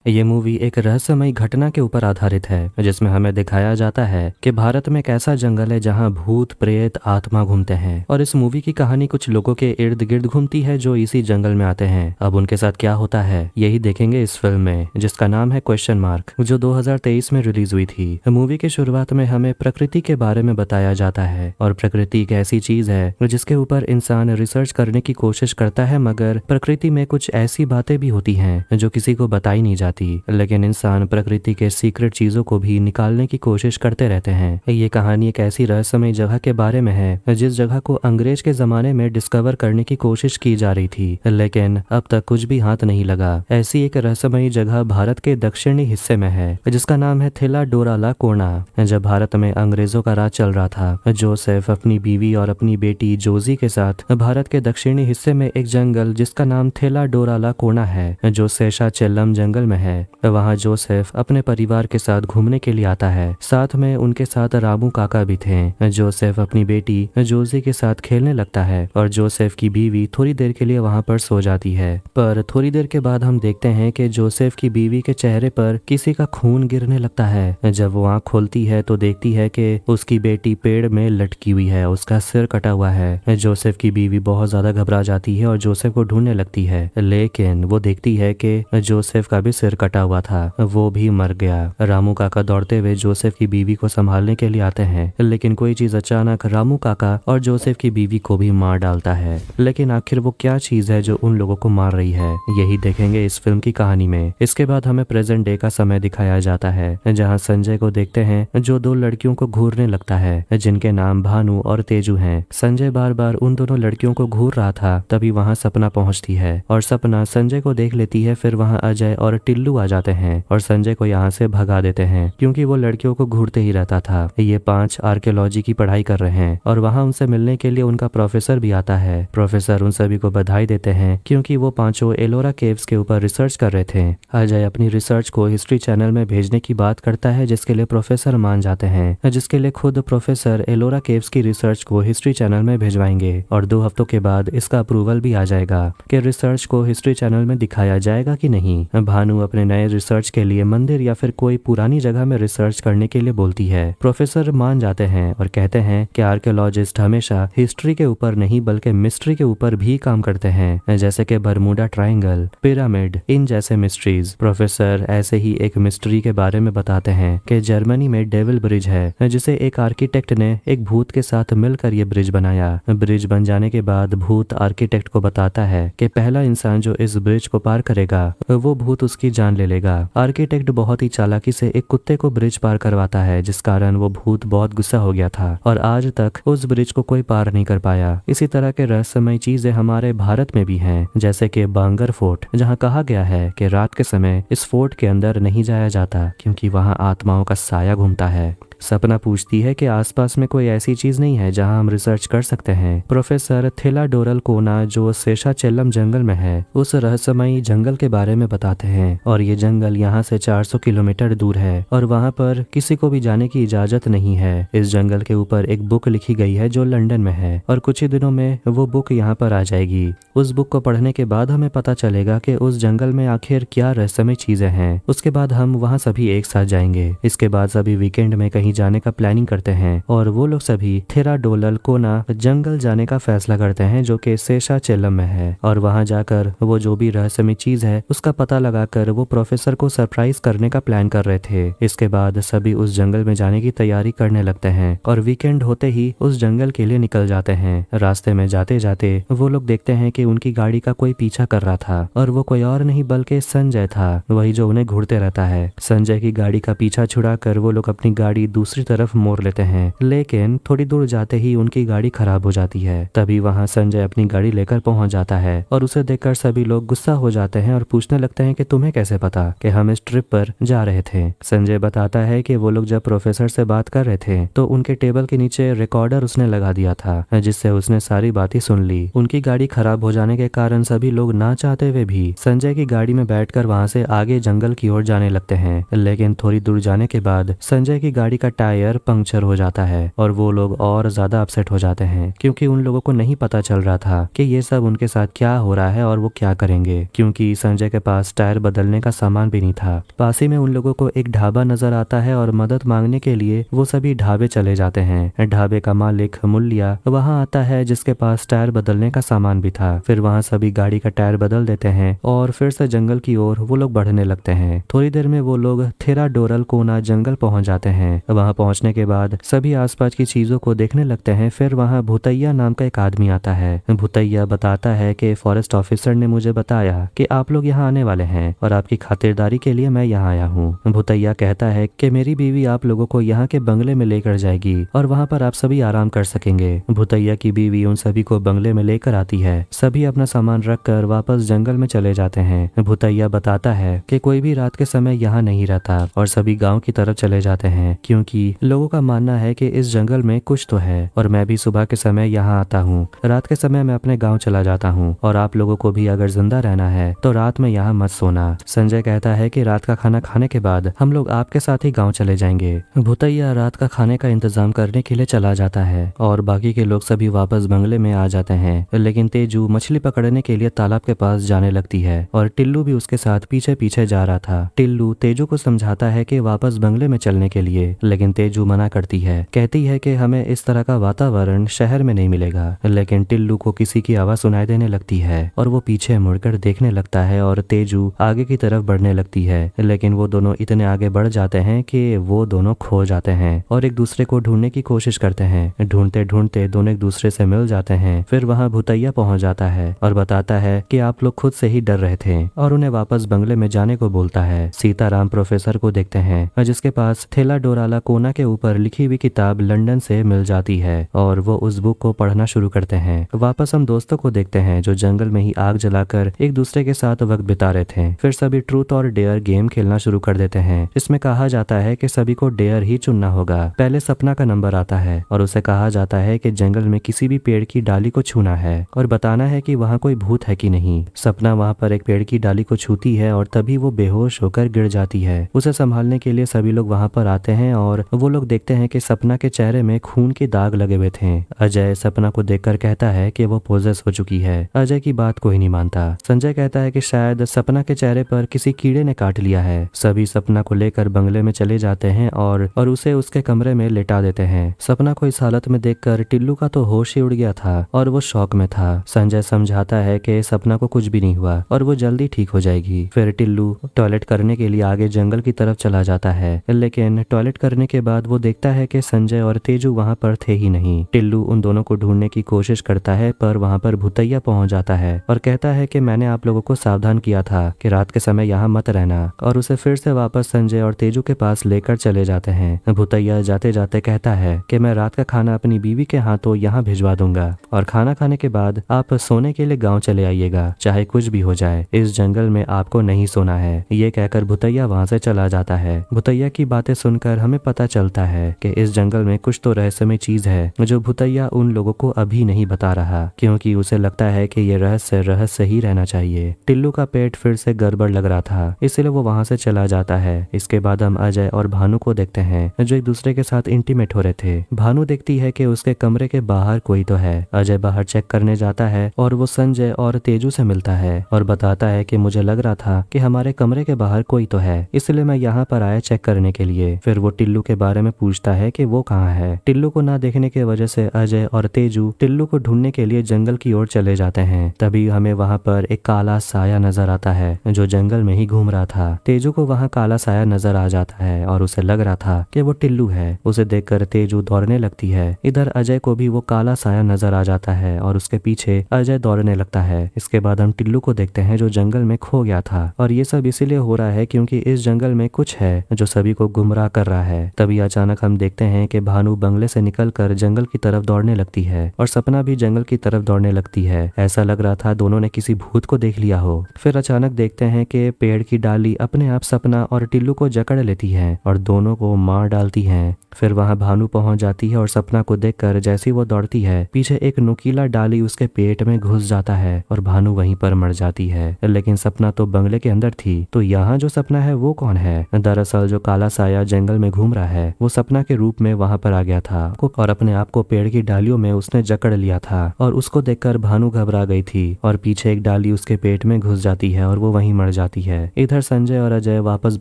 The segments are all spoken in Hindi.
ये मूवी एक रहस्यमयी घटना के ऊपर आधारित है जिसमें हमें दिखाया जाता है कि भारत में एक ऐसा जंगल है जहां भूत प्रेत आत्मा घूमते हैं। और इस मूवी की कहानी कुछ लोगों के इर्द गिर्द घूमती है जो इसी जंगल में आते हैं। अब उनके साथ क्या होता है यही देखेंगे इस फिल्म में, जिसका नाम है क्वेश्चन मार्क, जो 2023 में रिलीज हुई थी। मूवी की शुरुआत में हमें प्रकृति के बारे में बताया जाता है और प्रकृति एक ऐसी चीज है जिसके ऊपर इंसान रिसर्च करने की कोशिश करता है, मगर प्रकृति में कुछ ऐसी बातें भी होती हैं जो किसी को बताई नहीं जाती। लेकिन इंसान प्रकृति के सीक्रेट चीजों को भी निकालने की कोशिश करते रहते हैं। ये कहानी एक ऐसी रहस्यमय जगह के बारे में है जिस जगह को अंग्रेज के जमाने में डिस्कवर करने की कोशिश की जा रही थी, लेकिन अब तक कुछ भी हाथ नहीं लगा। ऐसी एक रहस्यमयी जगह भारत के दक्षिणी हिस्से में है जिसका नाम है थेला डोराला कोना। जब भारत में अंग्रेजों का राज चल रहा था, जोसेफ अपनी बीवी और अपनी बेटी जोजी के साथ भारत के दक्षिणी हिस्से में एक जंगल जिसका नाम थेला डोराला कोना है, जो शेषाचेल्लम जंगल में है, वहाँ जोसेफ अपने परिवार के साथ घूमने के लिए आता है। साथ में उनके साथ रामू काका भी थे। जोसेफ अपनी बेटी जोजी के साथ खेलने लगता है और जोसेफ की बीवी थोड़ी देर के लिए वहाँ पर सो जाती है। पर थोड़ी देर के बाद हम देखते हैं कि जोसेफ की बीवी के चेहरे पर किसी का खून गिरने लगता है। जब वो आँख खोलती है तो देखती है कि उसकी बेटी पेड़ में लटकी हुई है, उसका सिर कटा हुआ है। जोसेफ की बीवी बहुत ज्यादा घबरा जाती है और जोसेफ को ढूंढने लगती है, लेकिन वो देखती है कि जोसेफ का भी सिर कटा हुआ था, वो भी मर गया। रामू काका दौड़ते हुए जोसेफ की बीवी को संभालने के लिए आते हैं, लेकिन कोई चीज अचानक रामू काका और जोसेफ की बीवी को भी मार डालता है। लेकिन आखिर वो क्या चीज है जो उन लोगों को मार रही है, यही देखेंगे इस फिल्म की कहानी में। इसके बाद हमें प्रेजेंट डे का समय दिखाया जाता है, जहाँ संजय को देखते हैं जो दो लड़कियों को घूरने लगता है, जिनके नाम भानु और तेजू हैं। संजय बार बार उन दोनों लड़कियों को घूर रहा था, तभी वहाँ सपना पहुँचती है और सपना संजय को देख लेती है। फिर वहाँ अजय और टिल्लू आ जाते हैं और संजय को यहाँ से भगा देते हैं क्योंकि वो लड़कियों को घूरते ही रहता था। ये 5 आर्कियोलॉजी की पढ़ाई कर रहे हैं और वहाँ उनसे मिलने के लिए उनका प्रोफेसर भी आता है। प्रोफेसर उन सभी को बधाई देते हैं क्योंकि वो पांचों एलोरा केव्स के ऊपर रिसर्च कर रहे थे। अजय अपनी रिसर्च को हिस्ट्री चैनल में भेजने की बात करता है, जिसके लिए प्रोफेसर मान जाते हैं, जिसके लिए खुद प्रोफेसर एलोरा केव्स की रिसर्च को हिस्ट्री चैनल में भेजवाएंगे और 2 हफ्तों के बाद इसका अप्रूवल भी आ जाएगा कि रिसर्च को हिस्ट्री चैनल में दिखाया जाएगा कि नहीं। भानु अपने नए रिसर्च के लिए मंदिर या फिर कोई पुरानी जगह में रिसर्च करने के लिए बोलती है। प्रोफेसर मान जाते हैं और कहते हैं कि आर्कियोलॉजिस्ट हमेशा हिस्ट्री के ऊपर नहीं बल्कि मिस्ट्री के ऊपर भी काम करते हैं, जैसे कि बरमूडा ट्रायंगल, पिरामिड, इन जैसे मिस्ट्रीज। प्रोफेसर ऐसे ही एक मिस्ट्री के बारे में बताते हैं कि जर्मनी में डेविल ब्रिज है, जिसे एक आर्किटेक्ट ने एक भूत के साथ मिलकर ये ब्रिज बनाया। ब्रिज बन जाने के बाद भूत आर्किटेक्ट को बताता है कि पहला इंसान जो इस ब्रिज को पार करेगा वो भूत उसकी जान ले लेगा। आर्किटेक्ट बहुत ही चालाकी से एक कुत्ते को ब्रिज पार करवाता है, जिस कारण वो भूत बहुत गुस्सा हो गया था और आज तक उस ब्रिज को कोई पार नहीं कर पाया। इसी तरह के रहस्यमय चीजें हमारे भारत में भी हैं, जैसे कि बांगर फोर्ट, जहाँ कहा गया है कि रात के समय इस फोर्ट के अंदर नहीं जाया जाता क्योंकि वहाँ आत्माओं का साया घूमता है। सपना पूछती है कि आसपास में कोई ऐसी चीज नहीं है जहां हम रिसर्च कर सकते हैं। प्रोफेसर थेला डोरल कोना, जो शेषाचेल्लम जंगल में है, उस रहस्यमयी जंगल के बारे में बताते हैं और ये जंगल यहाँ से 400 किलोमीटर दूर है और वहाँ पर किसी को भी जाने की इजाजत नहीं है। इस जंगल के ऊपर एक बुक लिखी गई है जो लंदन में है और कुछ ही दिनों में वो बुक यहाँ पर आ जाएगी। उस बुक को पढ़ने के बाद हमें पता चलेगा कि उस जंगल में आखिर क्या रहस्यमय चीजें हैं। उसके बाद हम वहाँ सभी एक साथ जाएंगे। इसके बाद सभी वीकेंड में कहीं जाने का प्लानिंग करते हैं और वो लोग सभी थेरा डोलल कोना जंगल जाने का फैसला करते हैं, जो कि शेषाचेल्लम में है। और वहां जाकर वो जो भी रहस्यमय चीज है उसका पता लगाकर वो प्रोफेसर को सरप्राइज करने का प्लान कर रहे थे। इसके बाद सभी उस जंगल में जाने की तैयारी करने लगते हैं और वीकेंड होते ही उस जंगल के लिए निकल जाते हैं। रास्ते में जाते जाते वो लोग देखते हैं कि उनकी गाड़ी का कोई पीछा कर रहा था और वो कोई और नहीं बल्कि संजय था, वही जो उन्हें घूरते रहता है। संजय की गाड़ी का पीछा छुड़ाकर वो लोग अपनी गाड़ी दूसरी तरफ मोड़ लेते हैं, लेकिन थोड़ी दूर जाते ही उनकी गाड़ी खराब हो जाती है। तभी वहां संजय अपनी गाड़ी लेकर पहुंच जाता है और उसे देखकर सभी लोग गुस्सा हो जाते हैं और पूछने लगते हैं कि तुम्हें कैसे पता कि हम इस ट्रिप पर जा रहे थे। संजय बताता है कि वो लोग जब प्रोफेसर से बात कर रहे थे तो उनके टेबल के नीचे रिकॉर्डर उसने लगा दिया था, जिससे उसने सारी बातें सुन ली। उनकी गाड़ी खराब हो जाने के कारण सभी लोग ना चाहते हुए भी संजय की गाड़ी में बैठकर वहां से आगे जंगल की ओर जाने लगते हैं, लेकिन थोड़ी दूर जाने के बाद संजय की गाड़ी का टायर पंक्चर हो जाता है और वो लोग और ज्यादा अपसेट हो जाते हैं क्योंकि उन लोगों को नहीं पता चल रहा था कि ये सब उनके साथ क्या हो रहा है और वो क्या करेंगे, क्योंकि संजय के पास टायर बदलने का सामान भी नहीं था। पास ही में उन लोगों को एक ढाबा नजर आता है और मदद मांगने के लिए वो सभी ढाबे चले जाते हैं। ढाबे का मालिक मुल्लिया वहाँ आता है जिसके पास टायर बदलने का सामान भी था। फिर वहाँ सभी गाड़ी का टायर बदल देते हैं और फिर से जंगल की ओर वो लोग बढ़ने लगते हैं। थोड़ी देर में वो लोग थेराडोरल कोना जंगल पहुंच जाते हैं। वहां पहुंचने के बाद सभी आसपास की चीजों को देखने लगते हैं। फिर वहां भूतैया नाम का एक आदमी आता है। भूतैया बताता है कि फॉरेस्ट ऑफिसर ने मुझे बताया कि आप लोग यहाँ आने वाले हैं और आपकी खातिरदारी के लिए मैं यहाँ आया हूँ। भूतैया कहता है कि मेरी बीवी आप लोगों को यहाँ के बंगले में लेकर जाएगी और वहाँ पर आप सभी आराम कर सकेंगे। भूतैया की बीवी उन सभी को बंगले में लेकर आती है। सभी अपना सामान रखकर वापस जंगल में चले जाते हैं। भूतैया बताता है कि कोई भी रात के समय यहाँ नहीं रहता और सभी गांव की तरफ चले जाते हैं क्योंकि लोगों का मानना है कि इस जंगल में कुछ तो है और मैं भी सुबह के समय यहाँ आता हूँ। रात के समय मैं अपने गांव चला जाता हूँ और आप लोगों को भी अगर जिंदा रहना है तो रात में यहाँ मत सोना। संजय कहता है कि रात का खाना खाने के बाद हम लोग आपके साथ ही गाँव चले जाएंगे। भूतैया रात का खाने का इंतजाम करने के लिए चला जाता है और बाकी के लोग सभी वापस बंगले में आ जाते हैं। लेकिन तेजू मछली पकड़ने के लिए तालाब के पास जाने लगती है और टिल्लू भी उसके साथ पीछे पीछे जा रहा था। टिल्लू तेजू को समझाता है कि वापस बंगले में चलने के लिए, लेकिन तेजू मना करती है। कहती है कि हमें इस तरह का वातावरण शहर में नहीं मिलेगा। लेकिन टिल्लू को किसी की आवाज सुनाई देने लगती है और वो पीछे मुड़कर देखने लगता है और तेजू आगे की तरफ बढ़ने लगती है। लेकिन वो दोनों इतने आगे बढ़ जाते हैं कि वो दोनों खो जाते हैं और एक दूसरे को ढूंढने की कोशिश करते हैं। ढूंढते ढूंढते दोनों एक दूसरे से मिल जाते हैं। फिर वहाँ भूतैया पहुंच जाता है और बताता है कि आप लोग खुद से ही डर रहे थे और उन्हें वापस बंगले में जाने को बोलता है। सीताराम प्रोफेसर को देखते हैं जिसके पास थेलाडोराला कोना के ऊपर लिखी हुई किताब लंदन से मिल जाती है और वो उस बुक को पढ़ना शुरू करते हैं। वापस हम दोस्तों को देखते हैं जो जंगल में ही आग जलाकर एक दूसरे के साथ वक्त बिता रहे थे। फिर सभी ट्रूथ और डेयर गेम खेलना शुरू कर देते हैं। इसमें कहा जाता है कि सभी को डेयर ही चुनना होगा। पहले सपना का नंबर आता है और उसे कहा जाता है कि जंगल में किसी भी पेड़ की डाली को छूना है और बताना है कि वहाँ कोई भूत है कि नहीं। सपना वहाँ पर एक पेड़ की डाली को छूती है और तभी वो बेहोश होकर गिर जाती है। उसे संभालने के लिए सभी लोग वहाँ पर आते हैं और वो लोग देखते हैं कि सपना के चेहरे में खून के दाग लगे हुए थे। अजय सपना को देखकर कहता है कि वो पोजेस हो चुकी है। अजय की बात कोई नहीं मानता। संजय कहता है कि शायद सपना के चेहरे पर किसी कीड़े ने काट लिया है। सभी सपना को लेकर बंगले में चले जाते हैं और उसे उसके कमरे में लेटा देते हैं। सपना को इस हालत में देखकर टिल्लू का तो होश ही उड़ गया था और वो शौक में था। संजय समझाता है कि सपना को कुछ भी नहीं हुआ और वो जल्दी ठीक हो जाएगी। फिर टिल्लू टॉयलेट करने के लिए आगे जंगल की तरफ चला जाता है, लेकिन टॉयलेट करने के बाद वो देखता है कि संजय और तेजू वहाँ पर थे ही नहीं। टिल्लू उन दोनों को ढूंढने की कोशिश करता है पर वहाँ पर भूतैया पहुंच जाता है और कहता है कि मैंने आप लोगों को सावधान किया था कि रात के समय यहाँ मत रहना, और उसे फिर से वापस संजय और तेजू के पास लेकर चले जाते हैं। भूतैया जाते जाते कहता है कि मैं रात का खाना अपनी बीवी के हाथों यहाँ भिजवा दूंगा और खाना खाने के बाद आप सोने के लिए गाँव चले आइएगा, चाहे कुछ भी हो जाए। इस जंगल में आपको नहीं सोना है। ये कहकर भूतैया वहाँ से चला जाता है। भूतैया की बातें सुनकर हमें पता चलता है कि इस जंगल में कुछ तो रहस्यमय चीज है जो भूतैया उन लोगों को अभी नहीं बता रहा, क्योंकि उसे लगता है कि ये रहस्य ही रहना चाहिए। टिल्लू का पेट फिर से गड़बड़ लग रहा था, इसलिए वो वहाँ से चला जाता है। इसके बाद हम अजय और भानु को देखते हैं जो एक दूसरे के साथ इंटीमेट हो रहे थे। भानु देखती है कि उसके कमरे के बाहर कोई तो है। अजय बाहर चेक करने जाता है और वो संजय और तेजू से मिलता है और बताता है कि मुझे लग रहा था कि हमारे कमरे के बाहर कोई तो है, इसलिए मैं यहाँ पर आया चेक करने के लिए। फिर वो टिल्लू के बारे में पूछता है कि वो कहाँ है। टिल्लू को ना देखने की वजह से अजय और तेजू टिल्लू को ढूंढने के लिए जंगल की ओर चले जाते हैं। तभी हमें वहाँ पर एक काला साया नजर आता है जो जंगल में ही घूम रहा था। तेजू को वहाँ काला साया नजर आ जाता है और उसे लग रहा था कि वो टिल्लू है। उसे देखकर तेजू दौड़ने लगती है। इधर अजय को भी वो काला साया नजर आ जाता है और उसके पीछे अजय दौड़ने लगता है। इसके बाद हम टिल्लू को देखते हैं जो जंगल में खो गया था, और ये सब इसीलिए हो रहा है क्योंकि इस जंगल में कुछ है जो सभी को गुमराह कर रहा है। तभी अचानक हम देखते हैं कि भानु बंगले से निकलकर जंगल की तरफ दौड़ने लगती है और सपना भी जंगल की तरफ दौड़ने लगती है। ऐसा लग रहा था दोनों ने किसी भूत को देख लिया हो। फिर अचानक देखते हैं कि पेड़ की डाली अपने आप सपना और टिल्लू को जकड़ लेती है और दोनों को मार डालती है। फिर वहां भानु पहुंच जाती है और सपना को देखकर जैसी वो दौड़ती है, पीछे एक नुकीला डाली उसके पेट में घुस जाता है और भानु वहीं पर मर जाती है। लेकिन सपना तो बंगले के अंदर थी, तो यहाँ जो सपना है वो कौन है? दरअसल जो काला साया जंगल में घूम कमरा है वो सपना के रूप में वहां पर आ गया था और अपने आप को पेड़ की डालियों में उसने जकड़ लिया था और उसको देखकर भानु घबरा गई थी और पीछे एक डाली उसके पेट में घुस जाती है और वो वहीं मर जाती है। इधर संजय और अजय वापस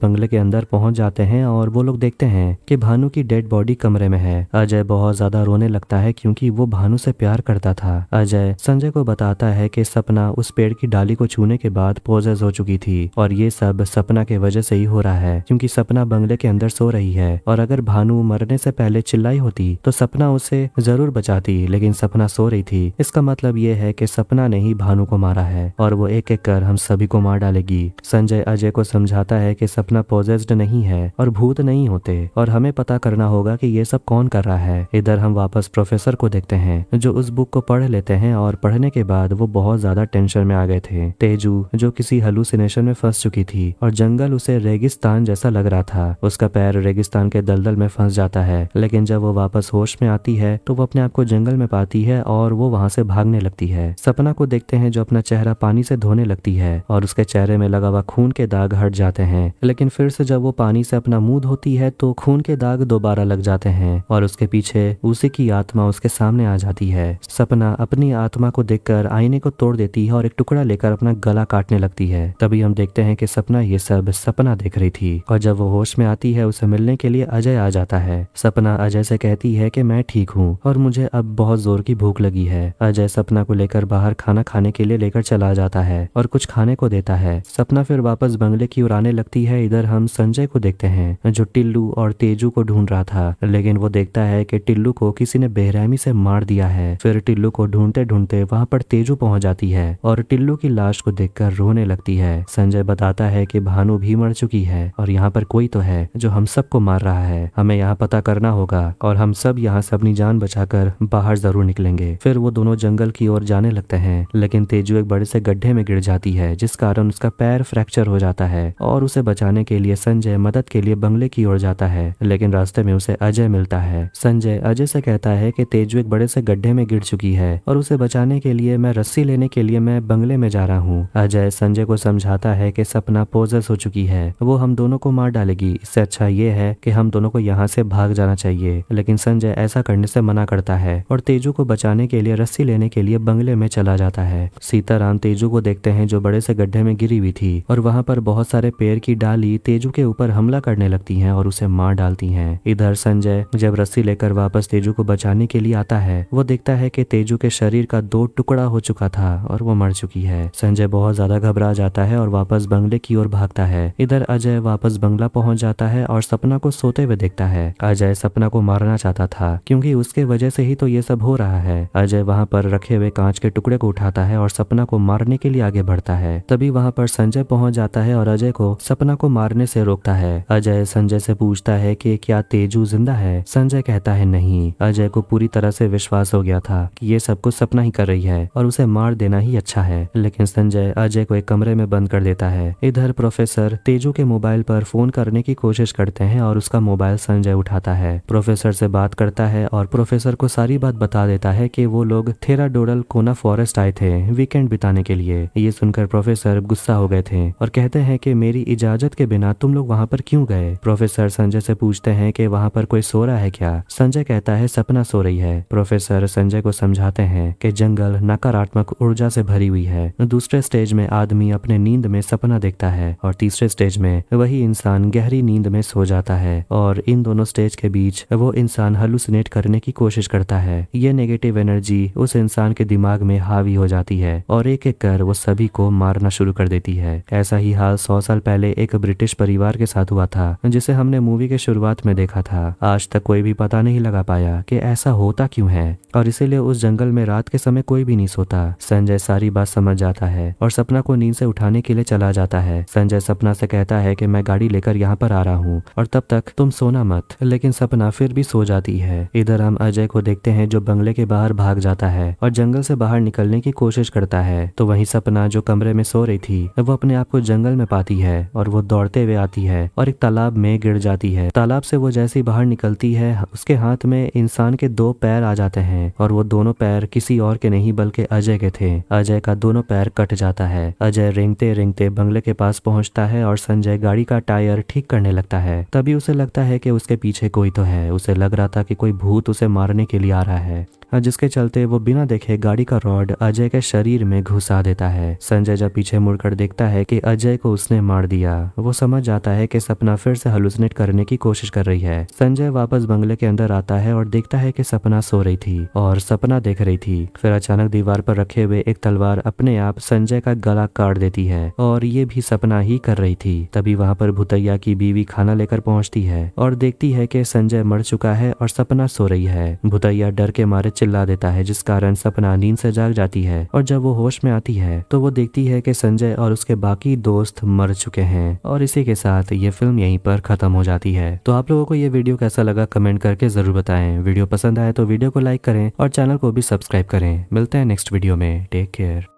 बंगले के अंदर पहुंच जाते हैं और वो लोग देखते हैं कि भानु की डेड बॉडी कमरे में है। अजय बहुत ज्यादा रोने लगता है क्योंकि वो भानु से प्यार करता था। अजय संजय को बताता है कि सपना उस पेड़ की डाली को छूने के बाद पोजेस हो चुकी थी और ये सब सपना के वजह से ही हो रहा है क्योंकि सपना बंगले के अंदर सो रही है और अगर भानु मरने से पहले चिल्लाई होती तो सपना उसे जरूर बचाती, लेकिन सपना सो रही थी। इसका मतलब ये है कि सपना ने ही भानु को मारा है और वो एक एक कर हम सभी को मार डालेगी। संजय अजय को समझाता है कि सपना पोजेस्ड नहीं है और भूत नहीं होते और हमें पता करना होगा कि ये सब कौन कर रहा है। इधर हम वापस प्रोफेसर को देखते हैं जो उस बुक को पढ़ लेते हैं और पढ़ने के बाद वो बहुत ज्यादा टेंशन में आ गए थे। तेजू जो किसी हेलुसिनेशन में फंस चुकी थी और जंगल उसे रेगिस्तान जैसा लग रहा था, उसका पैर रेगिस्तान के दलदल में फंस जाता है, लेकिन जब वो वापस होश में आती है तो वो अपने आप को जंगल में पाती है और वो वहां से भागने लगती है। सपना को देखते हैं जो अपना चेहरा पानी से धोने लगती है और उसके चेहरे में लगा हुआ खून के दाग हट जाते हैं, लेकिन फिर से जब वो पानी से अपना मुंह धोती है तो खून के दाग दोबारा लग जाते हैं और उसके पीछे उसी की आत्मा उसके सामने आ जाती है। सपना अपनी आत्मा को देखकर आईने को तोड़ देती है और एक टुकड़ा लेकर अपना गला काटने लगती है। तभी हम देखते हैं कि सपना ये सब सपना देख रही थी और जब वो होश में आती है उसे मिलने के लिए अजय आ जाता है। सपना अजय से कहती है कि मैं ठीक हूँ और मुझे अब बहुत जोर की भूख लगी है। अजय सपना को लेकर बाहर खाना खाने के लिए लेकर चला जाता है और कुछ खाने को देता है। सपना फिर वापस बंगले की ओर आने लगती है। इधर हम संजय को देखते हैं जो टिल्लू और तेजू को ढूंढ रहा था, लेकिन वो देखता है कि टिल्लू को किसी ने बेरहमी से मार दिया है। फिर टिल्लू को ढूंढते ढूंढते वहां पर तेजू पहुंच जाती है और टिल्लू की लाश को देखकर रोने लगती है। संजय बताता है कि भानु भी मर चुकी है और यहाँ पर कोई तो है जो हम सबको मार रहा है, हमें यहाँ पता करना होगा और हम सब यहाँ से अपनी जान बचाकर बाहर जरूर निकलेंगे। फिर वो दोनों जंगल की ओर जाने लगते हैं, लेकिन तेजू एक बड़े से गड्ढे में गिर जाती है जिस कारण उसका पैर फ्रैक्चर हो जाता है और उसे बचाने के लिए संजय मदद के लिए बंगले की ओर जाता है, लेकिन रास्ते में उसे अजय मिलता है। संजय अजय से कहता है कि तेजू एक बड़े से गड्ढे में गिर चुकी है और उसे बचाने के लिए मैं रस्सी लेने के लिए मैं बंगले में जा रहा हूँ। अजय संजय को समझाता है कि सपना पोजेस हो चुकी है, वो हम दोनों को मार डालेगी, इससे अच्छा ये है कि हम दोनों को यहाँ से भाग जाना चाहिए। लेकिन संजय ऐसा करने से मना करता है और तेजू को बचाने के लिए रस्सी लेने के लिए बंगले में चला जाता है। सीताराम तेजू को देखते हैं जो बड़े से गड्ढे में गिरी हुई थी और वहां पर बहुत सारे पेड़ की डाली तेजू के ऊपर हमला करने लगती हैं और उसे मार डालती हैं। इधर संजय जब रस्सी लेकर वापस तेजू को बचाने के लिए आता है, वो देखता है कि तेजू के शरीर का 2 टुकड़ा हो चुका था और वो मर चुकी है। संजय बहुत ज्यादा घबरा जाता है और वापस बंगले की ओर भागता है। इधर अजय वापस बंगला पहुंच जाता है और सपना को सोते हुए देखता है। अजय सपना को मारना चाहता था क्योंकि उसके वजह से ही तो ये सब हो रहा है। अजय वहां पर रखे हुए कांच के टुकड़े को उठाता है और सपना को मारने के लिए आगे बढ़ता है। तभी वहां पर संजय पहुंच जाता है और अजय को सपना को मारने से रोकता है। अजय संजय से पूछता है कि क्या तेजू जिंदा है। संजय कहता है नहीं। अजय को पूरी तरह से विश्वास हो गया था कि ये सब कुछ सपना ही कर रही है और उसे मार देना ही अच्छा है, लेकिन संजय अजय को एक कमरे में बंद कर देता है। इधर प्रोफेसर तेजू के मोबाइल पर फोन करने की कोशिश करते हैं और उसका मोबाइल संजय उठाता है, प्रोफेसर से बात करता है और प्रोफेसर को सारी बात बता देता है कि वो लोग थेराडोरल कोना फॉरेस्ट आए थे वीकेंड बिताने के लिए। ये सुनकर प्रोफेसर गुस्सा हो गए थे और कहते हैं कि मेरी इजाजत के बिना तुम लोग वहाँ पर क्यों गए। प्रोफेसर संजय से पूछते हैं कि वहाँ पर कोई सो रहा है क्या। संजय कहता है सपना सो रही है। प्रोफेसर संजय को समझाते हैं कि जंगल नकारात्मक ऊर्जा से भरी हुई है। दूसरे स्टेज में आदमी अपने नींद में सपना देखता है और तीसरे स्टेज में वही इंसान गहरी नींद में सो जाता है और इन दोनों स्टेज के बीच वो इंसान हेलुसिनेट करने की कोशिश करता है। ये नेगेटिव एनर्जी उस इंसान के दिमाग में हावी हो जाती है और एक एक कर वो सभी को मारना शुरू कर देती है। ऐसा ही हाल 100 साल पहले एक ब्रिटिश परिवार के साथ हुआ था जिसे हमने मूवी के शुरुआत में देखा था। आज तक कोई भी पता नहीं लगा पाया कि ऐसा होता क्यों है और इसीलिए उस जंगल में रात के समय कोई भी नहीं सोता। संजय सारी बात समझ जाता है और सपना को नींद से उठाने के लिए चला जाता है। संजय सपना से कहता है कि मैं गाड़ी लेकर यहाँ पर आ रहा हूँ और तब तक तुम सोना मत, लेकिन सपना फिर भी सो जाती है। इधर हम अजय को देखते हैं जो बंगले के बाहर भाग जाता है और जंगल से बाहर निकलने की कोशिश करता है, तो वहीं सपना जो कमरे में सो रही थी वो अपने आप को जंगल में पाती है और वो दौड़ते हुए आती है और एक तालाब में गिर जाती है। तालाब से वो जैसे ही बाहर निकलती है उसके हाथ में इंसान के 2 पैर आ जाते हैं और वो दोनों पैर किसी और के नहीं बल्कि अजय के थे। अजय का दोनों पैर कट जाता है। अजय रेंगते रेंगते बंगले के पास पहुंचता है और संजय गाड़ी का टायर ठीक करने लगता है। तभी उसे लगता है कि उसके पीछे कोई तो है। उसे लग रहा था कि कोई भूत उसे मारने के लिए आ रहा है, जिसके चलते वो बिना देखे गाड़ी का रॉड अजय के शरीर में घुसा देता है। संजय जब पीछे मुड़कर देखता है कि अजय को उसने मार दिया, वो समझ जाता है कि सपना फिर से हेलुसिनेट करने की कोशिश कर रही है। संजय वापस बंगले के अंदर आता है और देखता है कि सपना सो रही थी और सपना देख रही थी। फिर अचानक दीवार पर रखे हुए एक तलवार अपने आप संजय का गला काट देती है और ये भी सपना ही कर रही थी। तभी वहाँ पर भूतैया की बीवी खाना लेकर पहुँचती है और देखती है कि संजय मर चुका है और सपना सो रही है। भूतैया डर के मारे चिल्ला देता है, जिस कारण सपना नींद से जाग जाती है और जब वो होश में आती है तो वो देखती है कि संजय और उसके बाकी दोस्त मर चुके हैं। और इसी के साथ ये फिल्म यहीं पर खत्म हो जाती है। तो आप लोगों को ये वीडियो कैसा लगा कमेंट करके जरूर बताएं। वीडियो पसंद आए तो वीडियो को लाइक करें और चैनल को भी सब्सक्राइब करें। मिलते हैं नेक्स्ट वीडियो में। Take care.